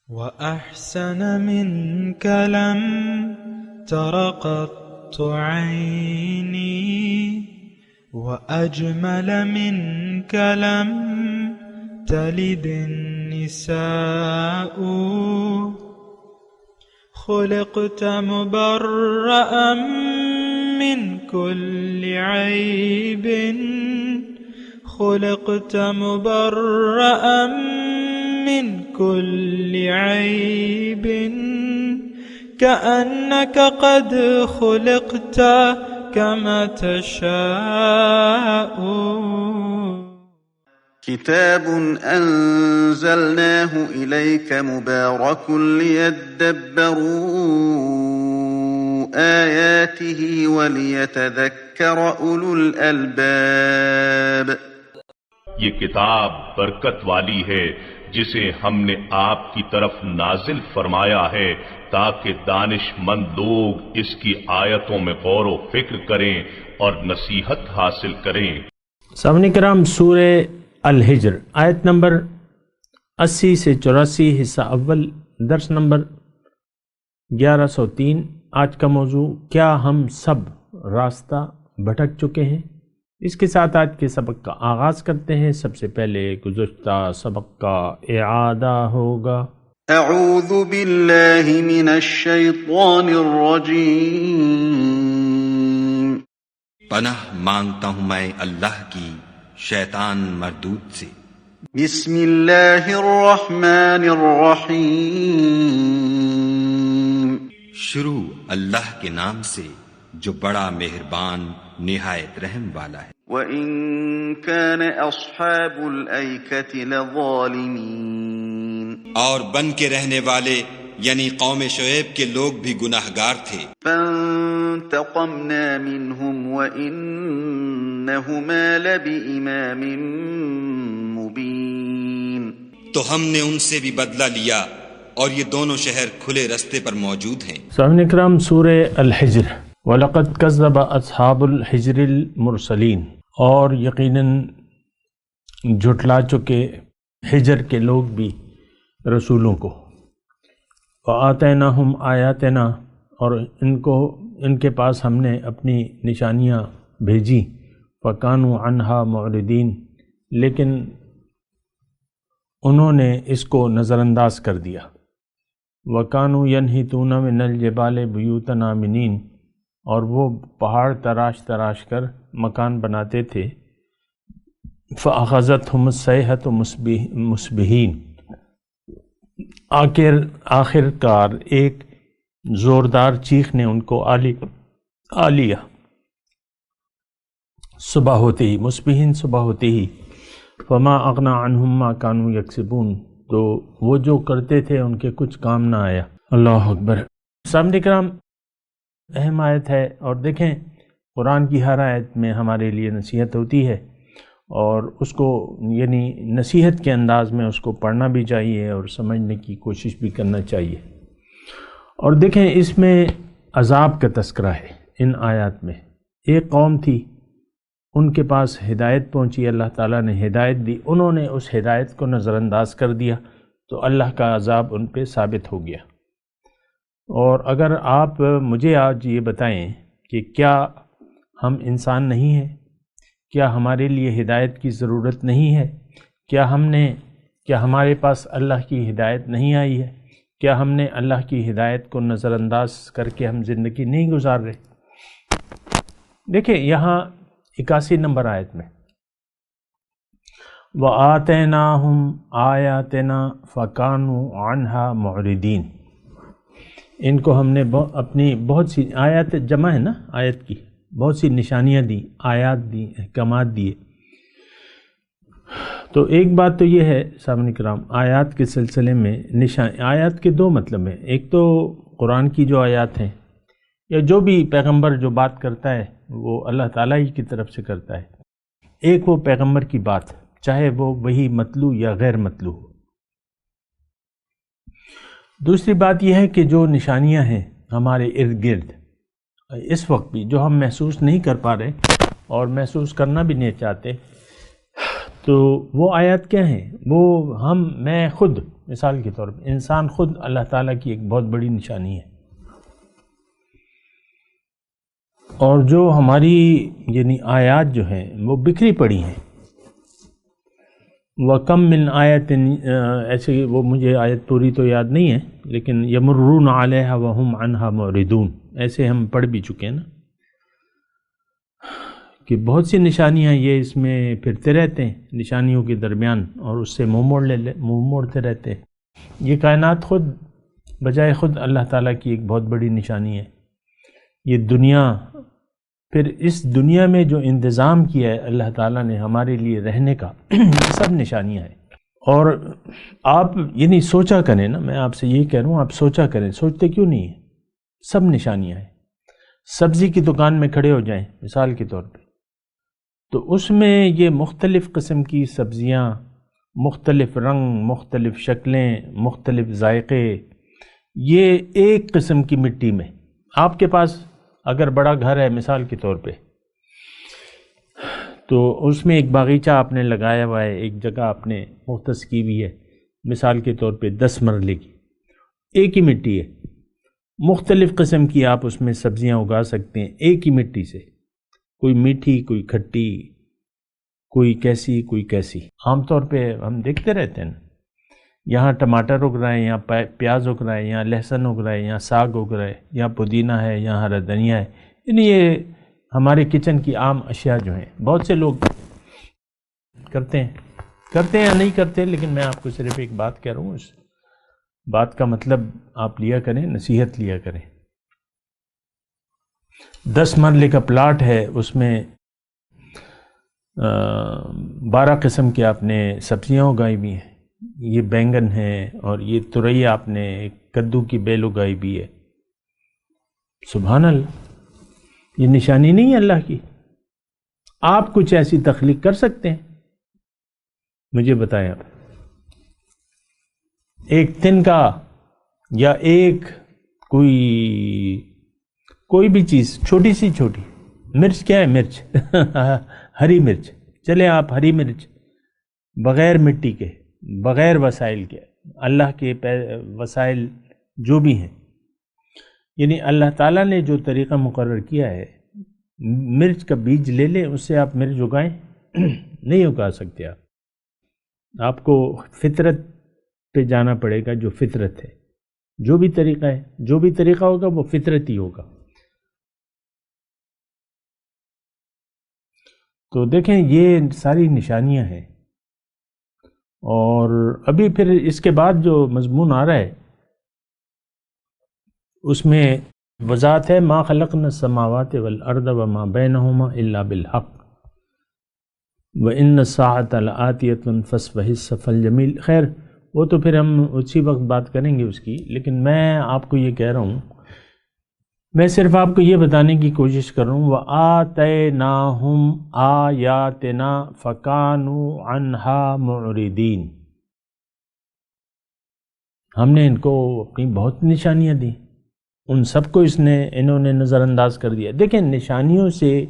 وأحسن منك لم تر قط عيني وأجمل منك لم تلد النساء خلقت مبرأ من كل عيب خلقت مبرأ من كل عيب كأنك قد خلقت كما تشاء. كتاب أنزلناه إليك مبارك ليدبروا آياته وليتذكر أولو الألباب. یہ کتاب برکت والی ہے جسے ہم نے آپ کی طرف نازل فرمایا ہے تاکہ دانش مند لوگ اس کی آیتوں میں غور و فکر کریں اور نصیحت حاصل کریں. سامعین کرام، سورہ الحجر آیت نمبر 80 سے 84، حصہ اول، درس نمبر 1103. آج کا موضوع، کیا ہم سب راستہ بھٹک چکے ہیں؟ اس کے ساتھ آج کے سبق کا آغاز کرتے ہیں. سب سے پہلے گزشتہ سبق کا اعادہ ہوگا. اعوذ باللہ من الشیطان الرجیم. پناہ مانگتا ہوں میں اللہ کی شیطان مردود سے. بسم اللہ الرحمن الرحیم. شروع اللہ کے نام سے جو بڑا مہربان نہایت رحم والا ہے. وَإِن كَانَ أَصْحَابُ الْأَيْكَةِ لَظَالِمِينَ. اور بن کے رہنے والے یعنی قوم شعیب کے لوگ بھی گناہگار تھے. فَانْتَقَمْنَا مِنْهُمْ وَإِنَّهُمَا لَبِإِمَامٍ مُبِينٍ. تو ہم نے ان سے بھی بدلہ لیا اور یہ دونوں شہر کھلے رستے پر موجود ہیں. سامعین کرام، سورہ الحجر. وَلَقَدْ كَذَّبَ أَصْحَابُ الْحِجْرِ الْمُرْسَلِينَ. اور یقیناً جھٹلا چکے حجر کے لوگ بھی رسولوں کو. وَآتَيْنَاهُمْ آيَاتِنَا. اور ان کے پاس ہم نے اپنی نشانیاں بھیجی. فَكَانُوا عَنْهَا مُعْرِضِينَ. لیکن انہوں نے اس کو نظر انداز کر دیا. وَكَانُوا يَنْحِتُونَ مِنَ الْجِبَالِ بُيُوتًا آمِنِينَ. اور وہ پہاڑ تراش تراش کر مکان بناتے تھے. فَأَخَذَتْهُمُ الصَّيْحَةُ مُصْبِحِينَ. آخر کار ایک زوردار چیخ نے ان کو آ لیا. صبح ہوتے ہی، مصبحین صبح ہوتے ہی. فَمَا أَغْنَى عَنْهُمْ مَا كَانُوا يَكْسِبُونَ. تو وہ جو کرتے تھے ان کے کچھ کام نہ آیا. اللہ اکبر. سامعین کرام، اہم آیت ہے، اور دیکھیں قرآن کی ہر آیت میں ہمارے لیے نصیحت ہوتی ہے، اور اس کو یعنی نصیحت کے انداز میں اس کو پڑھنا بھی چاہیے اور سمجھنے کی کوشش بھی کرنا چاہیے. اور دیکھیں اس میں عذاب کا تذکرہ ہے. ان آیات میں ایک قوم تھی، ان کے پاس ہدایت پہنچی، اللہ تعالیٰ نے ہدایت دی، انہوں نے اس ہدایت کو نظر انداز کر دیا تو اللہ کا عذاب ان پہ ثابت ہو گیا. اور اگر آپ مجھے آج یہ بتائیں کہ کیا ہم انسان نہیں ہیں؟ کیا ہمارے لیے ہدایت کی ضرورت نہیں ہے؟ کیا ہمارے پاس اللہ کی ہدایت نہیں آئی ہے؟ کیا ہم نے اللہ کی ہدایت کو نظر انداز کر کے ہم زندگی نہیں گزار رہے؟ دیکھیں یہاں 81 نمبر آیت میں وَآتَيْنَاهُمْ آيَاتِنَا فَكَانُوا عَنْهَا مُعْرِضِينَ. ان کو ہم نے اپنی بہت سی آیات، جمع ہے نا آیت کی، بہت سی نشانیاں دی، آیات دی، احکامات دیے. تو ایک بات تو یہ ہے سامعین کرام، آیات کے سلسلے میں آیات کے دو مطلب ہیں. ایک تو قرآن کی جو آیات ہیں، یا جو بھی پیغمبر جو بات کرتا ہے وہ اللہ تعالیٰ ہی کی طرف سے کرتا ہے. ایک وہ پیغمبر کی بات، چاہے وہ وہی مطلوع یا غیر مطلوع. دوسری بات یہ ہے کہ جو نشانیاں ہیں ہمارے ارد گرد اس وقت بھی، جو ہم محسوس نہیں کر پا رہے اور محسوس کرنا بھی نہیں چاہتے، تو وہ آیات کیا ہیں؟ وہ میں خود مثال کے طور پر انسان خود اللہ تعالیٰ کی ایک بہت بڑی نشانی ہے، اور جو ہماری یعنی آیات جو ہیں وہ بکھری پڑی ہیں، وَكَم مِّن آیَةٍ، ایسے وہ مجھے آیت پوری تو یاد نہیں ہے، لیکن یمرون علیہا وہم عنہا معرضون، ایسے ہم پڑھ بھی چکے ہیں نا کہ بہت سی نشانیاں یہ اس میں پھرتے رہتے ہیں نشانیوں کے درمیان، اور اس سے منہ موڑتے رہتے ہیں۔ یہ کائنات خود بجائے خود اللہ تعالیٰ کی ایک بہت بڑی نشانی ہے۔ یہ دنیا، پھر اس دنیا میں جو انتظام کیا ہے اللہ تعالیٰ نے ہمارے لیے رہنے کا، یہ سب نشانیاں ہیں۔ اور آپ یعنی سوچا کریں نا، میں آپ سے یہی کہہ رہا ہوں، آپ سوچا کریں، سوچتے کیوں نہیں ہیں؟ سب نشانیاں ہیں۔ سبزی کی دکان میں کھڑے ہو جائیں مثال کے طور پہ، تو اس میں یہ مختلف قسم کی سبزیاں، مختلف رنگ، مختلف شکلیں، مختلف ذائقے، یہ ایک قسم کی مٹی میں، آپ کے پاس اگر بڑا گھر ہے مثال کے طور پہ، تو اس میں ایک باغیچہ آپ نے لگایا ہوا ہے، ایک جگہ آپ نے مختص کی ہوئی ہے مثال کے طور پہ 10 مرلے کی، ایک ہی مٹی ہے، مختلف قسم کی آپ اس میں سبزیاں اگا سکتے ہیں ایک ہی مٹی سے، کوئی میٹھی، کوئی کھٹی، کوئی کیسی کوئی کیسی۔ عام طور پہ ہم دیکھتے رہتے ہیں نا، یہاں ٹماٹر اگ رہا ہے، یہاں پیاز اگ رہا ہے، یہاں لہسن اگ رہا ہے، یہاں ساگ اگ رہا ہے، یہاں پودینہ ہے، یہاں ہرا دھنیا ہے، یعنی یہ ہمارے کچن کی عام اشیاء جو ہیں بہت سے لوگ کرتے ہیں یا نہیں کرتے، لیکن میں آپ کو صرف ایک بات کہہ رہا ہوں، اس بات کا مطلب آپ لیا کریں، نصیحت لیا کریں۔ 10 مرلے کا پلاٹ ہے، اس میں 12 قسم کے آپ نے سبزیاں اگائی بھی ہیں، یہ بینگن ہے، اور یہ ترئی آپ نے کدو کی بیل اگائی بھی ہے۔ سبحان اللہ، یہ نشانی نہیں ہے اللہ کی؟ آپ کچھ ایسی تخلیق کر سکتے ہیں؟ مجھے بتائیں آپ، ایک تنکا یا ایک کوئی بھی چیز، چھوٹی سی چھوٹی مرچ، کیا ہے مرچ ہری مرچ، چلے آپ ہری مرچ بغیر مٹی کے، بغیر وسائل کے، اللہ کے وسائل جو بھی ہیں، یعنی اللہ تعالیٰ نے جو طریقہ مقرر کیا ہے، مرچ کا بیج لے لیں، اس سے آپ مرچ اگائیں؟ نہیں اگا سکتے آپ کو فطرت پہ جانا پڑے گا، جو فطرت ہے، جو بھی طریقہ ہے، جو بھی طریقہ ہوگا وہ فطرت ہی ہوگا۔ تو دیکھیں یہ ساری نشانیاں ہیں، اور ابھی پھر اس کے بعد جو مضمون آ رہا ہے اس میں وضاحت ہے، ما خلقنا السماوات والارض وما بینہما الا بالحق وان الساعة لآتیۃ فاصفح الصفح الجمیل۔ خیر وہ تو پھر ہم اسی وقت بات کریں گے اس کی، لیکن میں آپ کو یہ کہہ رہا ہوں، میں صرف آپ کو یہ بتانے کی کوشش کر رہا ہوں، وَآتَيْنَاهُمْ آيَاتِنَا فَكَانُوا عَنْهَا مُعْرِضِينَ، ہم نے ان کو اپنی بہت نشانیاں دی، ان سب کو انہوں نے نظر انداز کر دیا۔ دیکھیں نشانیوں سے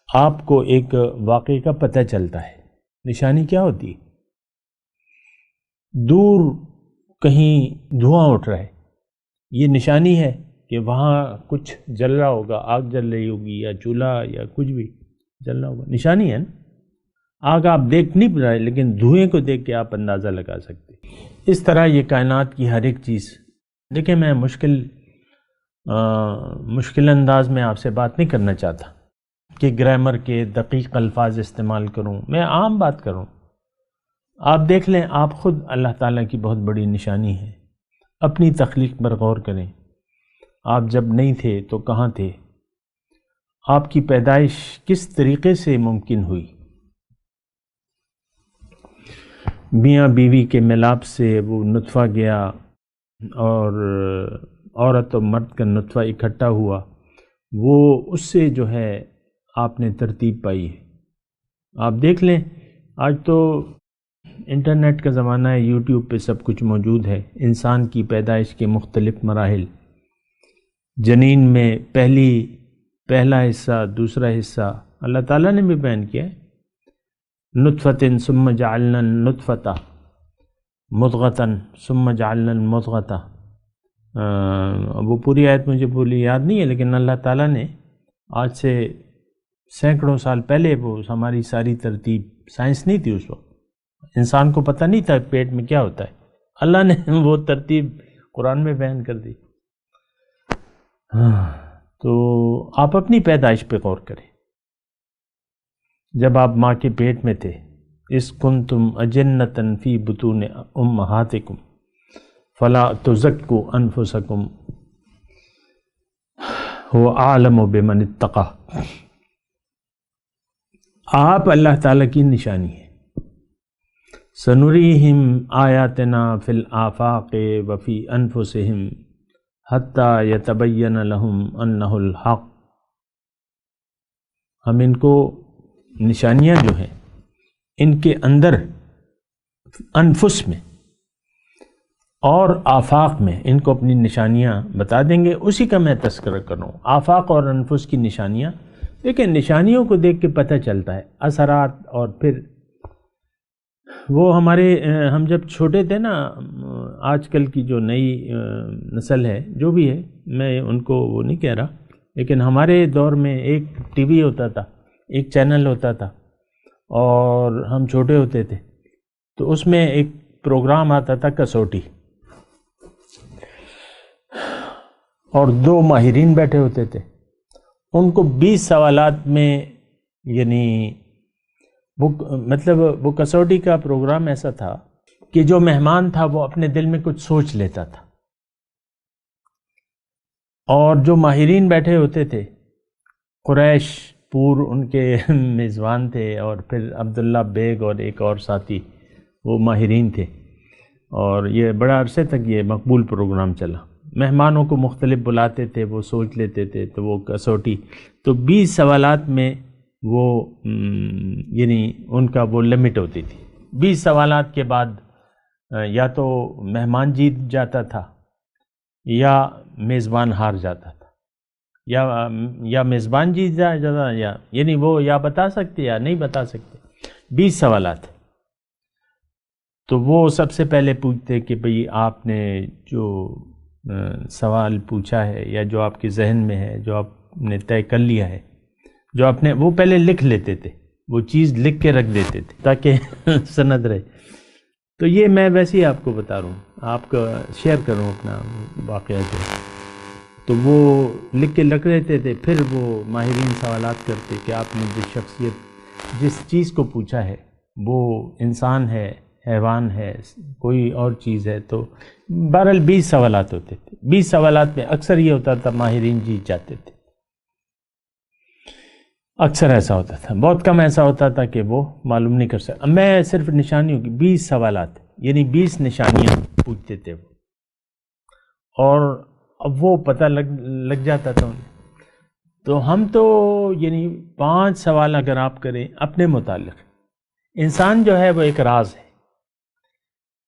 آپ کو ایک واقعے کا پتہ چلتا ہے۔ نشانی کیا ہوتی ہے؟ دور کہیں دھواں اٹھ رہا ہے، یہ نشانی ہے کہ وہاں کچھ جل رہا ہوگا، آگ جل رہی ہوگی، یا چولہا یا کچھ بھی جل رہا ہوگا، نشانی ہے نا۔ آگ آپ دیکھ نہیں رہے، لیکن دھوئیں کو دیکھ کے آپ اندازہ لگا سکتے۔ اس طرح یہ کائنات کی ہر ایک چیز، دیکھیں میں مشکل انداز میں آپ سے بات نہیں کرنا چاہتا کہ گرامر کے دقیق الفاظ استعمال کروں، میں عام بات کروں۔ آپ دیکھ لیں، آپ خود اللہ تعالیٰ کی بہت بڑی نشانی ہے، اپنی تخلیق پر غور کریں۔ آپ جب نہیں تھے تو کہاں تھے؟ آپ کی پیدائش کس طریقے سے ممکن ہوئی؟ میاں بیوی کے ملاپ سے وہ نطفہ گیا، اور عورت و مرد کا نطفہ اکٹھا ہوا، وہ اس سے جو ہے آپ نے ترتیب پائی ہے۔ آپ دیکھ لیں، آج تو انٹرنیٹ کا زمانہ ہے، یوٹیوب پہ سب کچھ موجود ہے، انسان کی پیدائش کے مختلف مراحل، جنین میں پہلا حصہ، دوسرا حصہ اللہ تعالیٰ نے بھی بیان کیا ہے، نطفۃ ثم جعلنا النطفۃ مضغۃ ثم جعلنا المضغۃ، وہ پوری آیت مجھے پوری یاد نہیں ہے، لیکن اللہ تعالیٰ نے آج سے سینکڑوں سال پہلے وہ ہماری ساری ترتیب، سائنس نہیں تھی اس وقت، انسان کو پتہ نہیں تھا پیٹ میں کیا ہوتا ہے، اللہ نے وہ ترتیب قرآن میں بیان کر دی۔ تو آپ اپنی پیدائش پہ غور کریں، جب آپ ماں کے پیٹ میں تھے، اذ کنتم اجنۃ فی بطون امہاتکم فلا تزکوا انفسکم هو اعلم بمن اتقی، آپ اللہ تعالیٰ کی نشانی ہے۔ سنریہم آیاتنا فی الآفاق وفی انفسہم حتی یتبین لہم انہ الحق، ہم ان کو نشانیاں جو ہیں ان کے اندر انفس میں اور آفاق میں ان کو اپنی نشانیاں بتا دیں گے، اسی کا میں تذکرہ کروں۔ آفاق اور انفس کی نشانیاں، لیکن نشانیوں کو دیکھ کے پتہ چلتا ہے اثرات، اور پھر وہ ہم جب چھوٹے تھے نا، آج کل کی جو نئی نسل ہے جو بھی ہے، میں ان کو وہ نہیں کہہ رہا، لیکن ہمارے دور میں ایک ٹی وی ہوتا تھا، ایک چینل ہوتا تھا، اور ہم چھوٹے ہوتے تھے تو اس میں ایک پروگرام آتا تھا کسوٹی، اور 2 ماہرین بیٹھے ہوتے تھے، ان کو 20 سوالات میں، یعنی وہ کسوٹی کا پروگرام ایسا تھا کہ جو مہمان تھا وہ اپنے دل میں کچھ سوچ لیتا تھا، اور جو ماہرین بیٹھے ہوتے تھے، قریش پور ان کے میزبان تھے، اور پھر عبداللہ بیگ اور ایک اور ساتھی وہ ماہرین تھے، اور یہ بڑا عرصے تک یہ مقبول پروگرام چلا۔ مہمانوں کو مختلف بلاتے تھے، وہ سوچ لیتے تھے، تو وہ کسوٹی، تو 20 سوالات میں وہ یعنی ان کا وہ لمٹ ہوتی تھی۔ 20 سوالات کے بعد یا تو مہمان جیت جاتا تھا یا میزبان ہار جاتا تھا، یا میزبان جیت جاتا، یعنی وہ یا بتا سکتے یا نہیں بتا سکتے۔ 20 سوالات، تو وہ سب سے پہلے پوچھتے کہ بھئی آپ نے جو سوال پوچھا ہے یا جو آپ کے ذہن میں ہے، جو آپ نے طے کر لیا ہے، جو آپ نے، وہ پہلے لکھ لیتے تھے، وہ چیز لکھ کے رکھ دیتے تھے تاکہ سند رہے۔ تو یہ میں ویسے ہی آپ کو بتا رہا ہوں، آپ کا شیئر کروں اپنا واقعہ جو ہے، تو وہ لکھ کے رکھ لیتے تھے، پھر وہ ماہرین سوالات کرتے کہ آپ نے جس چیز کو پوچھا ہے وہ انسان ہے، حیوان ہے، کوئی اور چیز ہے، تو بہرحال 20 سوالات ہوتے تھے۔ 20 سوالات میں اکثر یہ ہوتا تھا ماہرین جیت جاتے تھے، اکثر ایسا ہوتا تھا، بہت کم ایسا ہوتا تھا کہ وہ معلوم نہیں کر سکتا۔ میں صرف نشانیوں کی 20 سوالات، یعنی 20 نشانیاں پوچھتے تھے وہ، اور اب وہ پتہ لگ جاتا تھا انہیں۔ تو ہم تو یعنی 5 سوال اگر آپ کریں اپنے متعلق، انسان جو ہے وہ ایک راز ہے،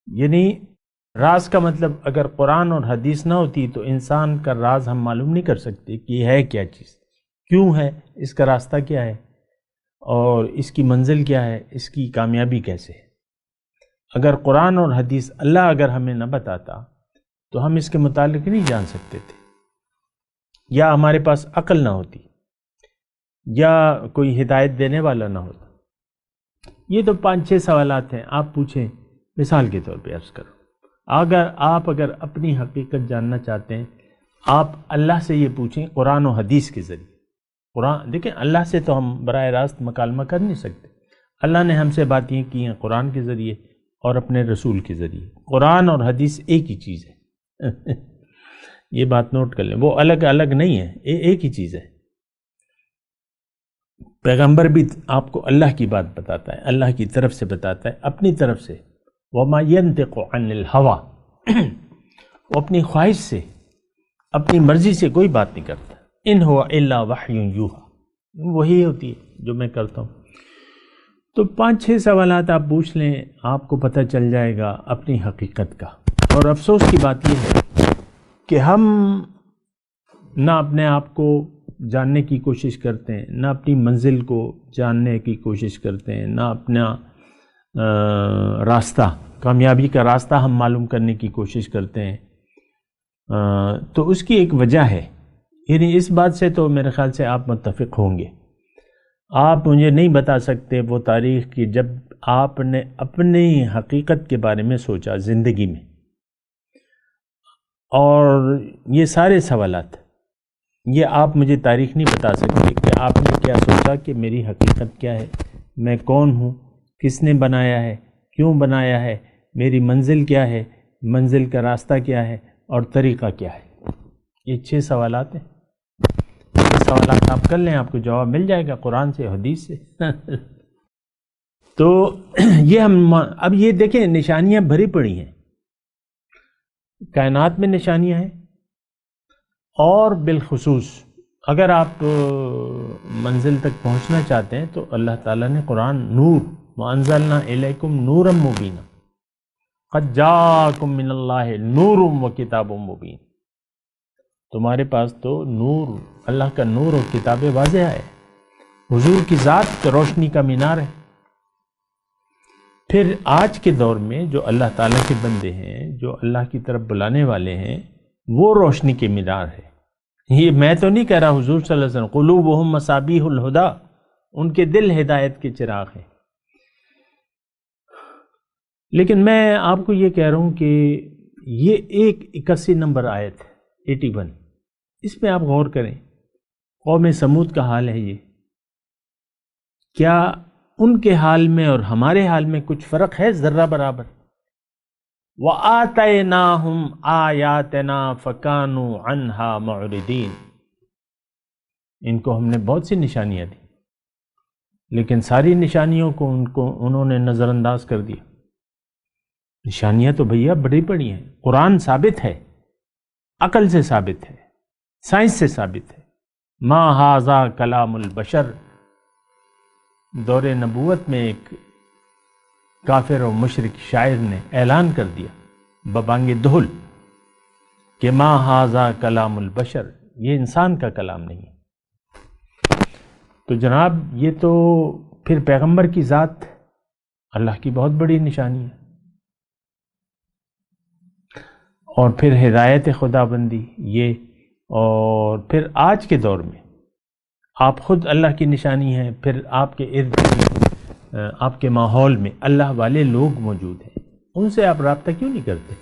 یعنی راز کا مطلب اگر قرآن اور حدیث نہ ہوتی تو انسان کا راز ہم معلوم نہیں کر سکتے کہ یہ ہے کیا چیز، کیوں ہے، اس کا راستہ کیا ہے، اور اس کی منزل کیا ہے، اس کی کامیابی کیسے ہے۔ اگر قرآن اور حدیث اللہ اگر ہمیں نہ بتاتا تو ہم اس کے متعلق نہیں جان سکتے تھے، یا ہمارے پاس عقل نہ ہوتی، یا کوئی ہدایت دینے والا نہ ہوتا۔ یہ تو 5-6 سوالات ہیں، آپ پوچھیں، مثال کے طور پہ عرض کرو، اگر آپ اپنی حقیقت جاننا چاہتے ہیں، آپ اللہ سے یہ پوچھیں قرآن و حدیث کے ذریعے۔ قرآن دیکھیں، اللہ سے تو ہم براہ راست مکالمہ کر نہیں سکتے، اللہ نے ہم سے باتیں کی ہیں قرآن کے ذریعے اور اپنے رسول کے ذریعے۔ قرآن اور حدیث ایک ہی چیز ہے یہ بات نوٹ کر لیں، وہ الگ الگ نہیں ہے، ایک ہی چیز ہے۔ پیغمبر بھی آپ کو اللہ کی بات بتاتا ہے، اللہ کی طرف سے بتاتا ہے، اپنی طرف سے۔ وَمَا يَنْطِقُ عَنِ الْهَوَىٰ، وہ اپنی خواہش سے، اپنی مرضی سے کوئی بات نہیں کرتا۔ إِنْ هُوَ إِلَّا وَحْيٌ يُوحَىٰ، وہی ہوتی ہے جو میں کرتا ہوں۔ تو 5-6 سوالات آپ پوچھ لیں، آپ کو پتہ چل جائے گا اپنی حقیقت کا۔ اور افسوس کی بات یہ ہے کہ ہم نہ اپنے آپ کو جاننے کی کوشش کرتے ہیں، نہ اپنی منزل کو جاننے کی کوشش کرتے ہیں، نہ اپنا راستہ، کامیابی کا راستہ ہم معلوم کرنے کی کوشش کرتے ہیں، تو اس کی ایک وجہ ہے، یعنی اس بات سے تو میرے خیال سے آپ متفق ہوں گے۔ آپ مجھے نہیں بتا سکتے وہ تاریخ کی جب آپ نے اپنی حقیقت کے بارے میں سوچا زندگی میں، اور یہ سارے سوالات، یہ آپ مجھے تاریخ نہیں بتا سکتے کہ آپ نے کیا سوچا کہ میری حقیقت کیا ہے، میں کون ہوں، کس نے بنایا ہے، کیوں بنایا ہے، میری منزل کیا ہے، منزل کا راستہ کیا ہے، اور طریقہ کیا ہے۔ یہ 6 سوالات ہیں، یہ سوالات آپ کر لیں، آپ کو جواب مل جائے گا قرآن سے، حدیث سے۔ تو یہ ہم اب یہ دیکھیں، نشانیاں بھری پڑی ہیں، کائنات میں نشانیاں ہیں، اور بالخصوص اگر آپ منزل تک پہنچنا چاہتے ہیں تو اللہ تعالیٰ نے قرآن نور، وَأَنزَلْنَا إِلَيْكُمْ نُورًا مُبِينًا قَدْ جَاءَكُم مِّنَ اللَّهِ نُورٌ وَكِتَابٌ مُبِينٌ، تمہارے پاس تو نور، اللہ کا نور اور کتاب واضح ہے، حضور کی ذات روشنی کا مینار ہے۔ پھر آج کے دور میں جو اللہ تعالیٰ کے بندے ہیں، جو اللہ کی طرف بلانے والے ہیں، وہ روشنی کے مینار ہے۔ یہ میں تو نہیں کہہ رہا، حضور صلی اللہ علیہ وسلم، قلوبہم مصابیح الہدیٰ، ان کے دل ہدایت کے چراغ ہیں۔ لیکن میں آپ کو یہ کہہ رہا ہوں کہ یہ 81 نمبر آیت 81، اس پہ آپ غور کریں، قوم سمود کا حال ہے یہ، کیا ان کے حال میں اور ہمارے حال میں کچھ فرق ہے ذرہ برابر؟ وَآتَيْنَاهُمْ آيَاتِنَا فَكَانُوا عَنْهَا مُعْرِضِينَ، ان کو ہم نے بہت سی نشانیاں دی، لیکن ساری نشانیوں کو انہوں نے نظر انداز کر دیا۔ نشانیاں تو بھیا بڑی بڑی ہیں، قرآن ثابت ہے، عقل سے ثابت ہے، سائنس سے ثابت ہے۔ ما ھذا کلام البشر، دور نبوت میں ایک کافر و مشرک شاعر نے اعلان کر دیا ببانگ دہل کہ ما ھذا کلام البشر، یہ انسان کا کلام نہیں ہے۔ تو جناب یہ تو پھر پیغمبر کی ذات اللہ کی بہت بڑی نشانی ہے، اور پھر ہدایت خدا بندی یہ، اور پھر آج کے دور میں آپ خود اللہ کی نشانی ہیں، پھر آپ کے ارد گرد آپ کے ماحول میں اللہ والے لوگ موجود ہیں، ان سے آپ رابطہ کیوں نہیں کرتے؟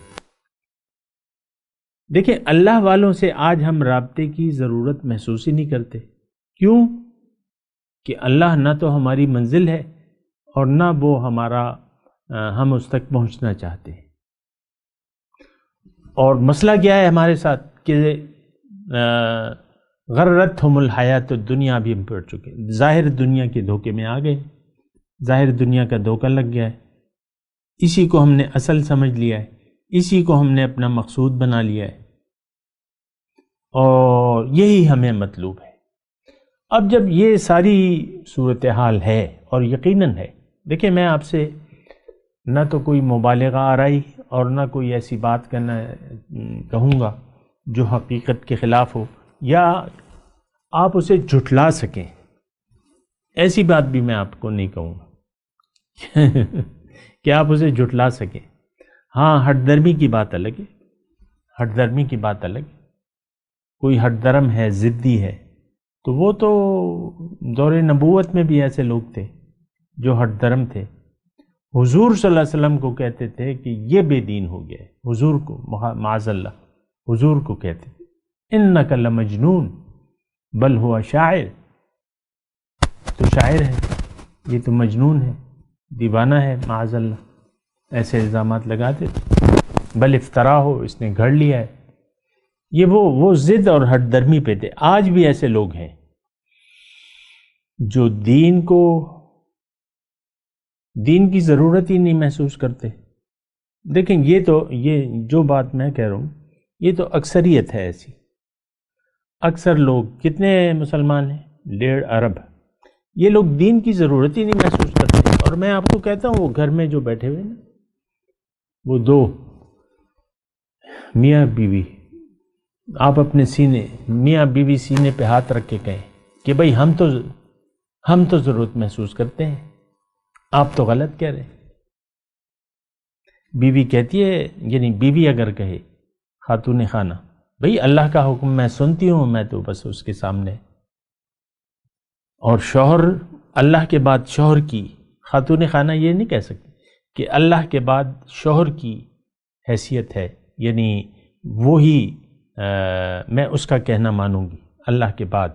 دیکھیں، اللہ والوں سے آج ہم رابطے کی ضرورت محسوس ہی نہیں کرتے۔ کیوں؟ کہ اللہ نہ تو ہماری منزل ہے اور نہ وہ ہم اس تک پہنچنا چاہتے ہیں۔ اور مسئلہ کیا ہے ہمارے ساتھ کہ غرتہم الحیات الدنیا بھی ہم پڑھ چکے، ظاہر دنیا کے دھوکے میں آ گئے، ظاہر دنیا کا دھوکہ لگ گیا ہے، اسی کو ہم نے اصل سمجھ لیا ہے، اسی کو ہم نے اپنا مقصود بنا لیا ہے، اور یہی ہمیں مطلوب ہے۔ اب جب یہ ساری صورتحال ہے، اور یقیناً ہے، دیکھیں میں آپ سے نہ تو کوئی مبالغہ آرائی اور نہ کوئی ایسی بات کہوں گا جو حقیقت کے خلاف ہو یا آپ اسے جھٹلا سکیں، ایسی بات بھی میں آپ کو نہیں کہوں گا کہ آپ اسے جھٹلا سکیں۔ ہاں، ہٹ درمی کی بات الگ ہے، ہٹ درمی کی بات الگ ہے، کوئی ہٹ درم ہے، ضدی ہے، تو وہ تو دور نبوت میں بھی ایسے لوگ تھے جو ہٹ درم تھے، حضور صلی اللہ علیہ وسلم کو کہتے تھے کہ یہ بے دین ہو گیا ہے، حضور کو معاذ اللہ حضور کو کہتے تھے انک لمجنون بل ہوا شاعر، تو شاعر ہے، یہ تو مجنون ہے، دیوانہ ہے، معاذ اللہ، ایسے الزامات لگاتے تھے، بل افطرا ہو، اس نے گھڑ لیا ہے۔ یہ وہ ضد اور ہٹ درمی پہ تھے۔ آج بھی ایسے لوگ ہیں جو دین کی ضرورت ہی نہیں محسوس کرتے۔ دیکھیں یہ جو بات میں کہہ رہا ہوں، یہ تو اکثریت ہے ایسی۔ اکثر لوگ، کتنے مسلمان ہیں؟ 1.5 ارب، یہ لوگ دین کی ضرورت ہی نہیں محسوس کرتے۔ اور میں آپ کو کہتا ہوں، وہ گھر میں جو بیٹھے ہوئے نا، وہ 2 میاں بیوی، آپ اپنے سینے، میاں بیوی سینے پہ ہاتھ رکھ کے کہیں کہ بھئی ہم تو ضرورت محسوس کرتے ہیں، آپ تو غلط کہہ رہے ہیں۔ بیوی کہتی ہے، یعنی بیوی اگر کہے خاتون خانہ، بھئی اللہ کا حکم میں سنتی ہوں، میں تو بس اس کے سامنے، اور شوہر اللہ کے بعد شوہر کی، خاتون خانہ یہ نہیں کہہ سکتی کہ اللہ کے بعد شوہر کی حیثیت ہے، یعنی وہی میں اس کا کہنا مانوں گی اللہ کے بعد،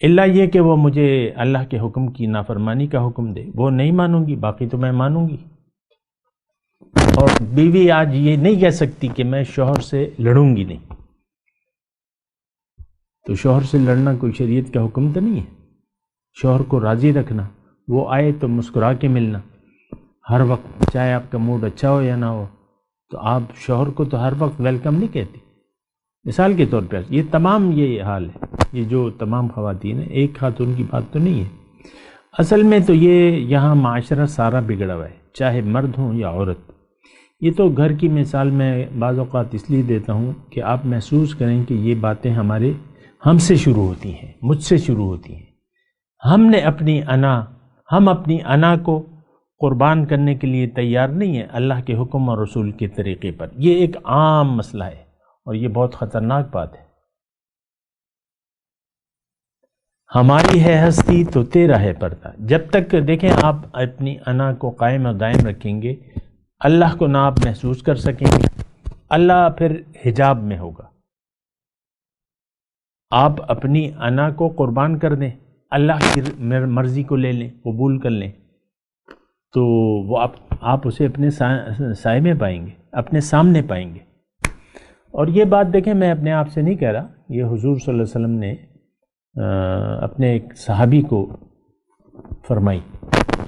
الا یہ کہ وہ مجھے اللہ کے حکم کی نافرمانی کا حکم دے، وہ نہیں مانوں گی، باقی تو میں مانوں گی۔ اور بیوی آج یہ نہیں کہہ سکتی کہ میں شوہر سے لڑوں گی نہیں، تو شوہر سے لڑنا کوئی شریعت کا حکم تو نہیں ہے۔ شوہر کو راضی رکھنا، وہ آئے تو مسکرا کے ملنا ہر وقت، چاہے آپ کا موڈ اچھا ہو یا نہ ہو، تو آپ شوہر کو تو ہر وقت ویلکم نہیں کہتے۔ مثال کے طور پر یہ تمام یہ حال ہے، یہ جو تمام خواتین ہیں، ایک خاتون کی بات تو نہیں ہے، اصل میں تو یہ یہاں معاشرہ سارا بگڑا ہوا ہے، چاہے مرد ہوں یا عورت۔ یہ تو گھر کی مثال میں بعض اوقات اس لیے دیتا ہوں کہ آپ محسوس کریں کہ یہ باتیں ہم سے شروع ہوتی ہیں، مجھ سے شروع ہوتی ہیں۔ ہم اپنی انا کو قربان کرنے کے لیے تیار نہیں ہیں اللہ کے حکم اور رسول کے طریقے پر۔ یہ ایک عام مسئلہ ہے اور یہ بہت خطرناک بات ہے۔ ہماری ہے ہستی تو تیرا ہے پردہ، جب تک دیکھیں آپ اپنی انا کو قائم و دائم رکھیں گے، اللہ کو نہ آپ محسوس کر سکیں گے، اللہ پھر حجاب میں ہوگا۔ آپ اپنی انا کو قربان کر دیں، اللہ کی مرضی کو لے لیں، قبول کر لیں، تو وہ آپ اسے اپنے سائے میں پائیں گے، اپنے سامنے پائیں گے۔ اور یہ بات دیکھیں، میں اپنے آپ سے نہیں کہہ رہا، یہ حضور صلی اللہ علیہ وسلم نے اپنے ایک صحابی کو فرمائی،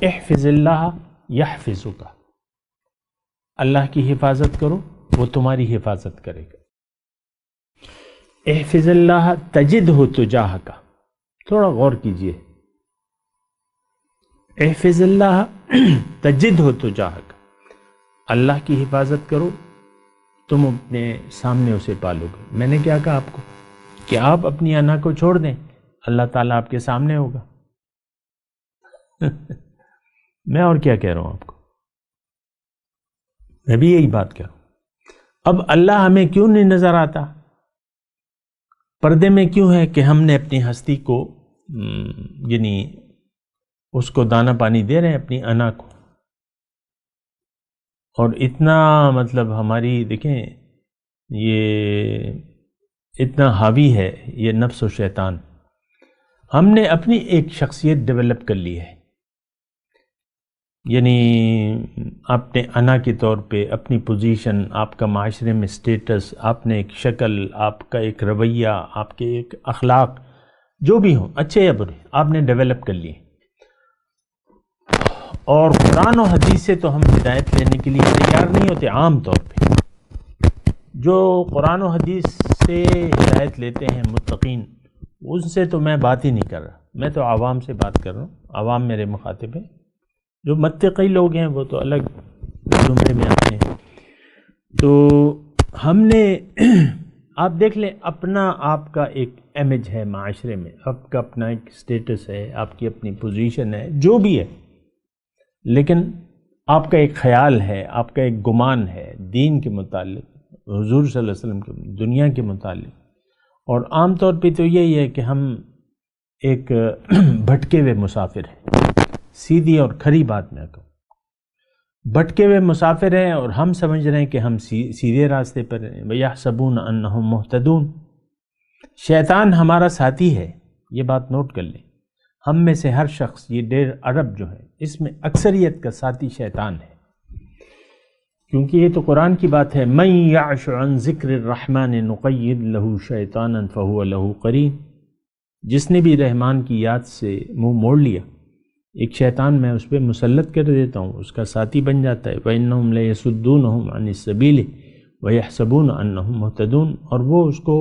احفظ اللہ یحفظک، اللہ کی حفاظت کرو وہ تمہاری حفاظت کرے گا۔ احفظ اللہ تجدہ تجاہک، تھوڑا غور کیجئے، احفظ اللہ تجدہ تجاہک، اللہ کی حفاظت کرو تم اپنے سامنے اسے پالو گے۔ میں نے کیا کہا آپ کو کہ آپ اپنی انا کو چھوڑ دیں، اللہ تعالیٰ آپ کے سامنے ہوگا۔ میں اور کیا کہہ رہا ہوں آپ کو، میں بھی یہی بات کہہ رہا ہوں۔ اب اللہ ہمیں کیوں نہیں نظر آتا، پردے میں کیوں ہے کہ ہم نے اپنی ہستی کو یعنی اس کو دانہ پانی دے رہے ہیں، اپنی انا کو، اور اتنا مطلب ہماری دیکھیں یہ اتنا حاوی ہے یہ نفس و شیطان، ہم نے اپنی ایک شخصیت ڈیولپ کر لی ہے، یعنی اپنے انا کے طور پہ اپنی پوزیشن، آپ کا معاشرے میں سٹیٹس، آپ نے ایک شکل، آپ کا ایک رویہ، آپ کے ایک اخلاق جو بھی ہوں اچھے یا برے، آپ نے ڈیولپ کر لیے۔ اور قرآن و حدیث سے تو ہم ہدایت لینے کے لیے تیار نہیں ہوتے۔ عام طور پہ جو قرآن و حدیث سے ہدایت لیتے ہیں متقین، ان سے تو میں بات ہی نہیں کر رہا، میں تو عوام سے بات کر رہا ہوں، عوام میرے مخاطب ہیں۔ جو متقی لوگ ہیں وہ تو الگ زمرے میں آتے ہیں۔ تو ہم نے آپ دیکھ لیں، اپنا آپ کا ایک امیج ہے معاشرے میں، آپ کا اپنا ایک سٹیٹس ہے، آپ کی اپنی پوزیشن ہے، جو بھی ہے، لیکن آپ کا ایک خیال ہے، آپ کا ایک گمان ہے دین کے متعلق، حضور صلی اللہ علیہ وسلم کے، دنیا کے متعلق۔ اور عام طور پہ تو یہی ہے کہ ہم ایک بھٹکے ہوئے مسافر ہیں، سیدھی اور کھری بات میں کہوں، بھٹکے ہوئے مسافر ہیں اور ہم سمجھ رہے ہیں کہ ہم سیدھے راستے پر ہیں۔ وَيَحْسَبُونَ أَنَّهُمْ مُهْتَدُونَ، شیطان ہمارا ساتھی ہے، یہ بات نوٹ کر لیں۔ ہم میں سے ہر شخص، یہ 1.5 ارب جو ہے، اس میں اکثریت کا ساتھی شیطان ہے، کیونکہ یہ تو قرآن کی بات ہے، مَن يَعْشُ عَن ذِكْرِ الرَّحْمَنِ نُقَيِّضْ لَهُ شَيْطَانًا فَهُوَ لَهُ قَرِينٌ، جس نے بھی رحمان کی یاد سے منہ موڑ لیا، ایک شیطان میں اس پہ مسلط کر دیتا ہوں، اس کا ساتھی بن جاتا ہے۔ وَإِنَّهُمْ لَيَصُدُّونَهُمْ عَنِ السَّبِيلِ وَيَحْسَبُونَ أَنَّهُمْ مُهْتَدُونَ، اور وہ اس کو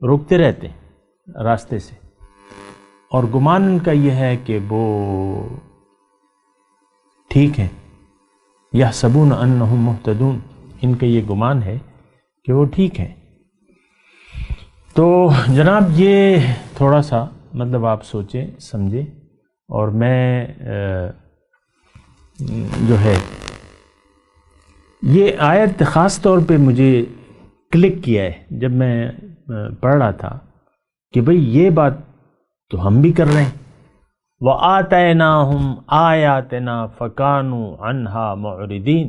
روکتے رہتے ہیں راستے سے، اور گمان ان کا یہ ہے کہ وہ ٹھیک ہے۔ يَحْسَبُونَ أَنَّهُمْ مُهْتَدُونَ، ان کا یہ گمان ہے کہ وہ ٹھیک ہیں. تو جناب یہ تھوڑا سا مطلب آپ سوچیں سمجھیں، اور میں جو ہے یہ آیت خاص طور پہ مجھے کلک کیا ہے جب میں پڑھ رہا تھا کہ بھئی یہ بات تو ہم بھی کر رہے ہیں. وَآتَيْنَاهُمْ آيَاتِنَا فَكَانُوا عَنْهَا مُعْرِضِينَ.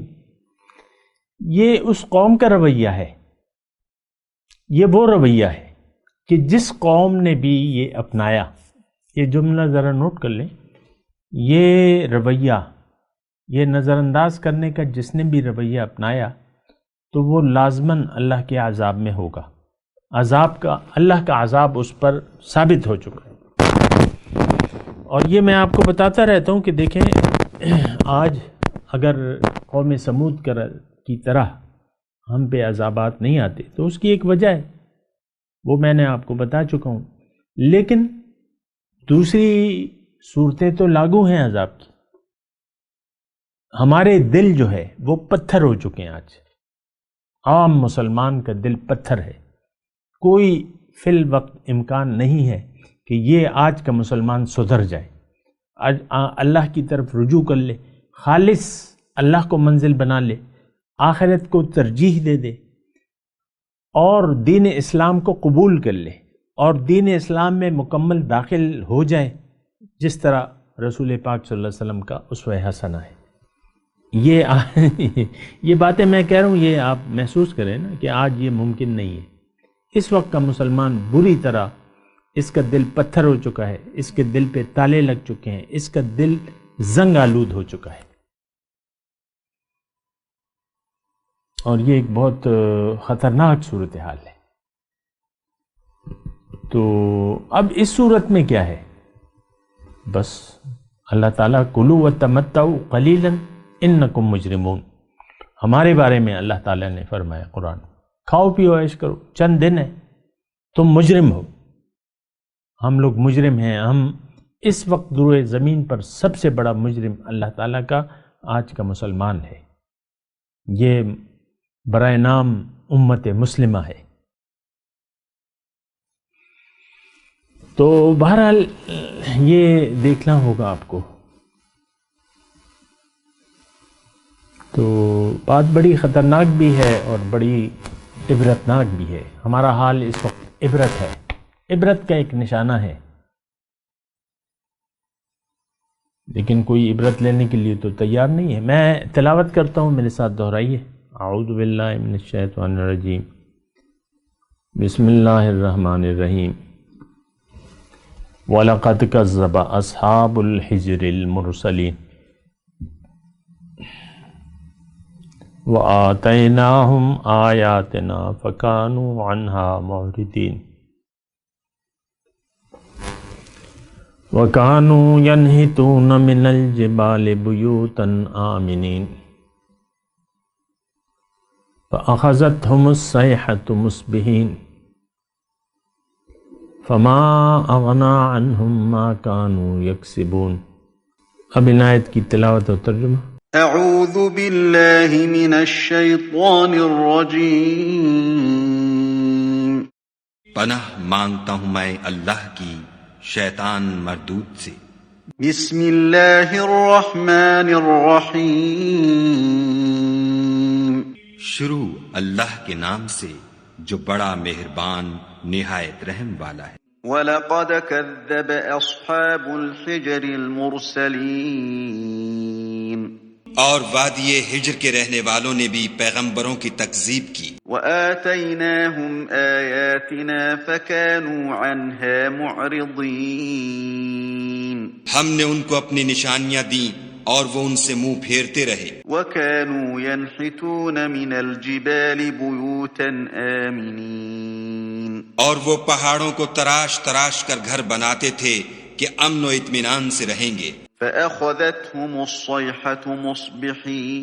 یہ اس قوم کا رویہ ہے، یہ وہ رویہ ہے کہ جس قوم نے بھی یہ اپنایا. یہ جملہ ذرا نوٹ کر لیں، یہ رویہ، یہ نظر انداز کرنے کا جس نے بھی رویہ اپنایا تو وہ لازماً اللہ کے عذاب میں ہوگا. عذاب کا، اللہ کا عذاب اس پر ثابت ہو چکا ہے. اور یہ میں آپ کو بتاتا رہتا ہوں کہ دیکھیں آج اگر قوم سمود کی طرح ہم پہ عذابات نہیں آتے تو اس کی ایک وجہ ہے، وہ میں نے آپ کو بتا چکا ہوں. لیکن دوسری صورتیں تو لاگو ہیں عذاب کی. ہمارے دل جو ہے وہ پتھر ہو چکے ہیں. آج عام مسلمان کا دل پتھر ہے. کوئی فی الوقت امکان نہیں ہے کہ یہ آج کا مسلمان سدھر جائے، آج اللہ کی طرف رجوع کر لے، خالص اللہ کو منزل بنا لے، آخرت کو ترجیح دے دے اور دین اسلام کو قبول کر لے اور دین اسلام میں مکمل داخل ہو جائے، جس طرح رسول پاک صلی اللہ علیہ وسلم کا اسوہ حسنہ ہے. یہ باتیں میں کہہ رہا ہوں، یہ آپ محسوس کریں نا کہ آج یہ ممکن نہیں ہے. اس وقت کا مسلمان بری طرح، اس کا دل پتھر ہو چکا ہے، اس کے دل پہ تالے لگ چکے ہیں، اس کا دل زنگ آلود ہو چکا ہے. اور یہ ایک بہت خطرناک صورتحال ہے. تو اب اس صورت میں کیا ہے؟ بس اللہ تعالیٰ کلوا وتمتعوا قلیلا انکم مجرمون. ہمارے بارے میں اللہ تعالیٰ نے فرمایا قرآن، کھاؤ پیو عیش کرو، چند دن ہے، تم مجرم ہو. ہم لوگ مجرم ہیں. ہم اس وقت روئے زمین پر سب سے بڑا مجرم اللہ تعالیٰ کا آج کا مسلمان ہے. یہ برائے نام امت مسلمہ ہے. تو بہرحال یہ دیکھنا ہوگا آپ کو. تو بات بڑی خطرناک بھی ہے اور بڑی عبرتناک بھی ہے. ہمارا حال اس وقت عبرت ہے، عبرت کا ایک نشانہ ہے. لیکن کوئی عبرت لینے کے لیے تو تیار نہیں ہے. میں تلاوت کرتا ہوں، میرے ساتھ دہرائیے. اعوذ باللہ من الشیطان الرجیم، بسم اللہ الرحمن الرحیم. وَلَقَدْ كَذَّبَ أَصْحَابُ الْحِجْرِ الْمُرْسَلِينَ وَآتَيْنَاهُمْ آيَاتِنَا فَكَانُوا عَنْهَا مُعْرِضِينَ وَكَانُوا يَنْحِتُونَ مِنَ الْجِبَالِ بُيُوتًا آمِنِينَ فَأَخَذَتْهُمُ الصَّيْحَةُ مُصْبِحِينَ فَمَا أَغْنَى عَنْهُمْ مَا كَانُوا يَكْسِبُونَ. اب ان آیت کی تلاوت و ترجمہ. اعوذ باللہ من الشیطان الرجیم. پناہ مانگتا ہوں میں اللہ کی شیطان مردود سے. بسم اللہ الرحمن الرحیم. شروع اللہ کے نام سے جو بڑا مہربان نہایت رحم والا ہے. وَلَقَدْ كَذَّبَ أَصْحَابُ الْحِجْرِ الْمُرْسَلِينَ. اور وادی ہجر کے رہنے والوں نے بھی پیغمبروں کی تکذیب کی. وَآتَيْنَاهُمْ آيَاتِنَا فَكَانُوا عَنْهَا مُعْرِضِينَ. ہم نے ان کو اپنی نشانیاں دیں اور وہ ان سے منہ پھیرتے رہے. وَكَانُوا يَنْحِتُونَ مِنَ الْجِبَالِ بُيُوتًا آمِنِينَ. اور وہ پہاڑوں کو تراش تراش کر گھر بناتے تھے کہ امن و اطمینان سے رہیں گے. فَأَخَذَتْهُمُ الصَّيْحَةُ مُصْبِحِينَ.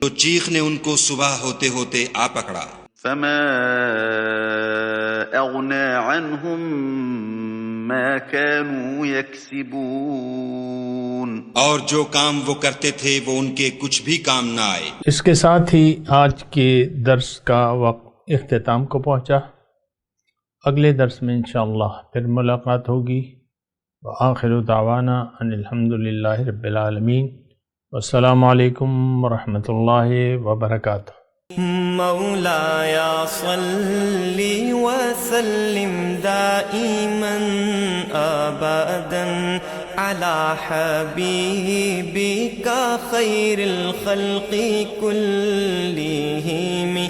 تو چیخ نے ان کو صبح ہوتے ہوتے آ پکڑا. فَمَا أَغْنَى عَنْهُمْ ما كانوا يكسبون. اور جو کام وہ کرتے تھے وہ ان کے کچھ بھی کام نہ آئے. اس کے ساتھ ہی آج کے درس کا وقت اختتام کو پہنچا. اگلے درس میں انشاءاللہ پھر ملاقات ہوگی. وآخر دعوانا ان الحمدللہ رب العالمین. والسلام علیکم ورحمۃ اللہ وبرکاتہ. مولاي صل وسلم دائما أبدا على حبيبك خير الخلق كلهم.